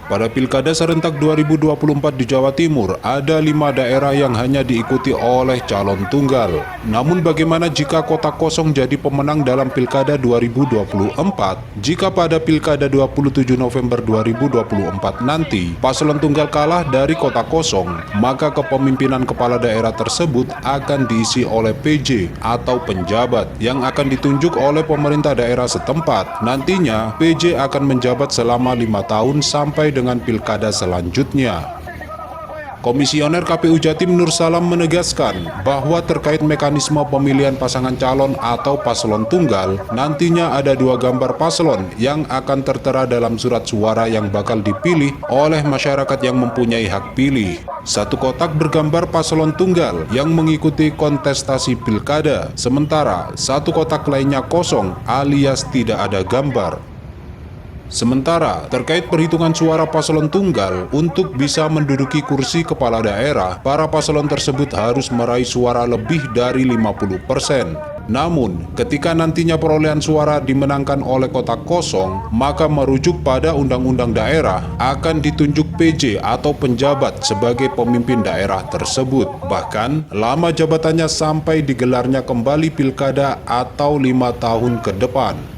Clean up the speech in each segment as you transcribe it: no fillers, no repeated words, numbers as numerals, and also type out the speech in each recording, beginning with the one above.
Pada Pilkada serentak 2024 di Jawa Timur, ada 5 daerah yang hanya diikuti oleh calon tunggal. Namun bagaimana jika kota kosong jadi pemenang dalam Pilkada 2024? Jika pada Pilkada 27 November 2024 nanti, paslon tunggal kalah dari kota kosong, maka kepemimpinan kepala daerah tersebut akan diisi oleh PJ atau penjabat yang akan ditunjuk oleh pemerintah daerah setempat. Nantinya, PJ akan menjabat selama 5 tahun sampai dengan pilkada selanjutnya. Komisioner KPU Jatim Nur Salam menegaskan bahwa terkait mekanisme pemilihan pasangan calon atau paslon tunggal, nantinya ada 2 gambar paslon yang akan tertera dalam surat suara yang bakal dipilih oleh masyarakat yang mempunyai hak pilih. 1 kotak bergambar paslon tunggal yang mengikuti kontestasi pilkada, sementara 1 kotak lainnya kosong alias tidak ada gambar. Sementara terkait perhitungan suara paslon tunggal, untuk bisa menduduki kursi kepala daerah, para paslon tersebut harus meraih suara lebih dari 50%. Namun, ketika nantinya perolehan suara dimenangkan oleh kotak kosong, maka merujuk pada undang-undang daerah, akan ditunjuk PJ atau penjabat sebagai pemimpin daerah tersebut. Bahkan, lama jabatannya sampai digelarnya kembali pilkada atau 5 tahun ke depan.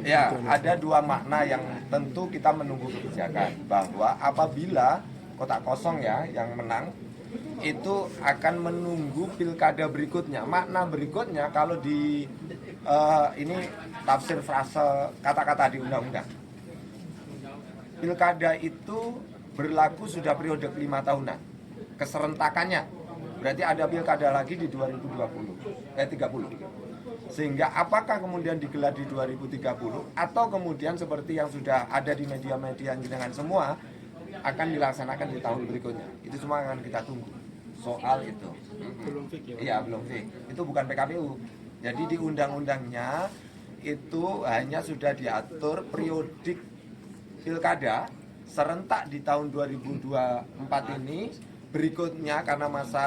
Ya, ada 2 makna yang tentu kita menunggu kebijakan, bahwa apabila kotak kosong ya yang menang, itu akan menunggu pilkada berikutnya. Makna berikutnya kalau di ini tafsir frase kata-kata di undang-undang. Pilkada itu berlaku sudah periode 5 tahunan. Keserentakannya berarti ada pilkada lagi di 30. Sehingga apakah kemudian digelar di 2030 atau kemudian seperti yang sudah ada di media-media dengan semua akan dilaksanakan di tahun berikutnya. Itu semua akan kita tunggu. Soal itu. Belum fix ya? Iya, belum fix. Itu bukan PKPU. Jadi di undang-undangnya itu hanya sudah diatur periodik pilkada serentak di tahun 2024 ini, berikutnya karena masa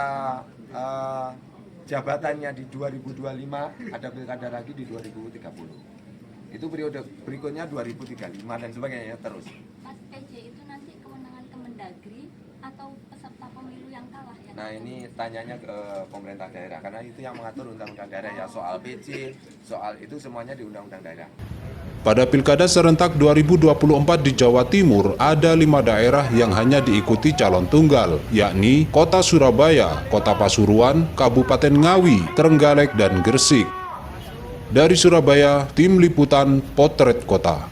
jabatannya di 2025, ada pilkada lagi di 2030. Itu periode berikutnya 2035 dan sebagainya terus. Mas, PJ itu nanti kewenangan Kemendagri atau peserta pemilu yang kalah ya? Nah, ini tanyanya ke pemerintah daerah karena itu yang mengatur undang-undang daerah ya, soal PJ, soal itu semuanya di undang-undang daerah. Pada Pilkada serentak 2024 di Jawa Timur, ada 5 daerah yang hanya diikuti calon tunggal, yakni Kota Surabaya, Kota Pasuruan, Kabupaten Ngawi, Trenggalek, dan Gresik. Dari Surabaya, Tim Liputan Potret Kota.